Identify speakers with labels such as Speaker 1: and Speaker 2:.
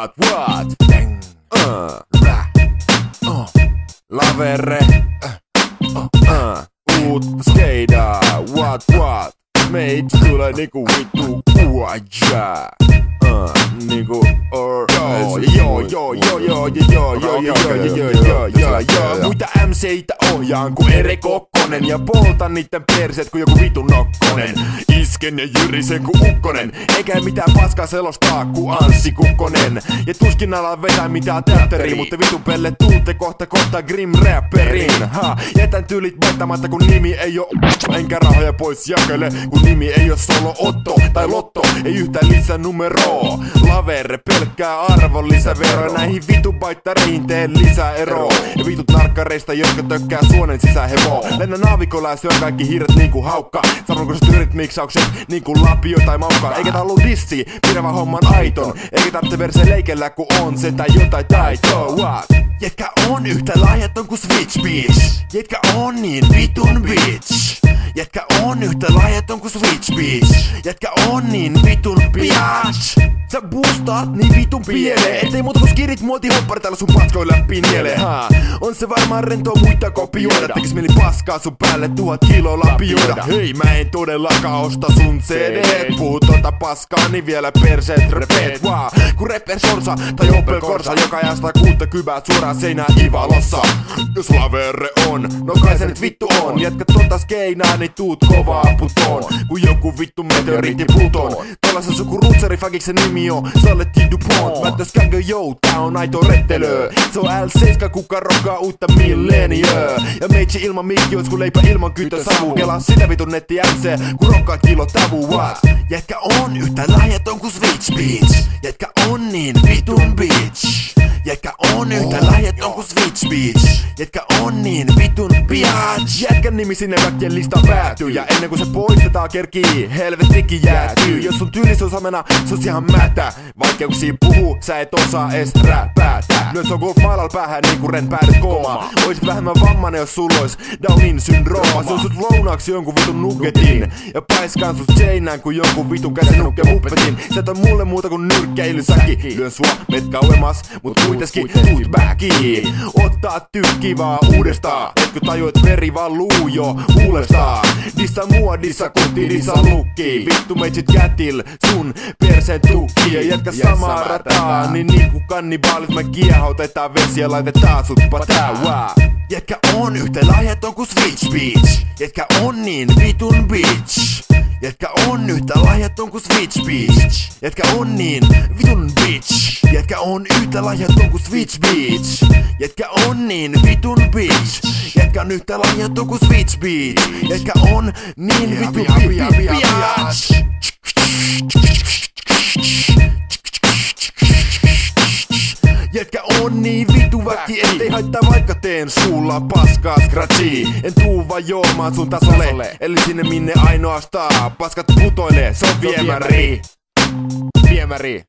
Speaker 1: what? Laverre, uutta skeidaa, what? Meitä tulee niinku vittu kuajaa. Niinku muita MC:itä ohjaan ku Ere Kokkonen ja poltan niitten perset ku joku vitun nokkonen. Isken ja jyrisen ku ukkonen, eikä mitään paskaa selostaa ku Anssi Kukkonen. Ja tuskin alan vetää mitään teatteria, mutta vitun pelle tuutte kohta Grim Rapperin. Jätän tyylit vaihtamatta kun nimi ei oo enkä rahoja pois jakele kun nimi ei oo Solo Otto tai Lotto, ei yhtään lisänumeroa. Laverre pelkkää arvonlisäveroa, näihin vitun baittareihin teen lisää eroa. Ja vitut narkkareista, jotka tökkää suonen sisähevoa. Lennän aavikolla ja syön kaikki hiiret niinku haukka. Samoin kun sä tyrit miksaukset niinku Lapio tai Maukka. Eikä tää ollu dissi, pidä vaan homman aiton. Eikä tarvitse verse leikellä ku on se tai jotain taitoa. Jätkä on yhtä lahjaton ku Switch Beach. Jätkä on niin vitun bitch. Jätkä on yhtä lahjaton ku Switch Beach. Jätkä on niin vitun bitch. Sä boostaat niin vitun pieleen, ettei muuta kun skirit muotihomppari täällä sun patskoille pinjelee. On se varmaan rentoa muita kopioida, tekis mieli paskaa sun päälle 1000 kiloa lapioida. Hei, mä en todellakaan osta sun CD. Puhu tota paskaa, niin vielä perseet repeet. Kun rapper sorsa tai Opel Corsa, joka ajastaa 6 kybää suoraan seinään Ivalossa. Jos Laverre on, no kai se nyt vittu on. Jätkä tota skeinaa, niin tuut kovaa putoon. Kun joku vittu meteoriitti Pluton. Tollasen suku rutsarifagiksen nimi on Salletti DuPont. Mä täs känkö jou, tää on aito rettelöö. Se on L7 kuka rokkaa uutta milleniöö. Ja meitsi ilman mikki ois ku leipä ilman kytösavu. Kelaa sitä vitun netti MC kun rokkaa kilo tavu. Jätkä on yhtä lahjaton ku Switch Beach. Jätkä on niin vitun bitch. Jätkä on yhtä lahjaton ku Switch Beach. Jätkä on niin vitun bitch. Jätkän nimi sinne väkkien listaan päätyy. Ja ennen kuin se poistetaan kerkii helvettikin jäätyy. Jos sun tyylis on samena, se on ihan mätä. Vaikeuksiin puhuu, sä et osaa ees räpäätä. Lyös on golf mailalla päähän niinku Ren päädyt koomaan. Oisit vähemmän vammanen jos sulla ois Downin syndrooma. Se on sut lounaaksi jonkun vitun nuggetin. Ja paiskaan sut seinään kun jonkun vitun käsinukke muppetin. Sä et on mulle muuta kuin nyrkkeilysäki. Lyön sua, met kauemmas, mut kuitenkin tuut backiin. Ottaa tykki vaan uudestaan. Etkö tajuu et veri valuu jo huulestaan. Dissa mua, dissa kuti, dissa lukki. Vittu meitsit jätil, sun perseen tukki. Ja jätkä samaa rataa, niin niinku kannibaalit me kiehautetaan vesi ja laitetaan sut patää. Jätkä on yhtä lahjaton ku Switch Beach. Jätkä on niin vitun bitch. Jätkä on yhtä lahjaton ku Switch Beach. Jätkä on niin vitun bitch. Jätkä on yhtä lahjaton ku Switch Beach. Jätkä on niin vitun bitch. Jätkä on yhtä lahjaton ku Switch Beach. Jätkä on niin vitun bitch. Jätkä on niin vitu väki, ettei haittaa vaikka teen sulla paskaa scratchii. En tuu vaan joomaan sun tasolle, eli sinne minne ainoastaan paskat putoilee, se on viemäri. Viemäri.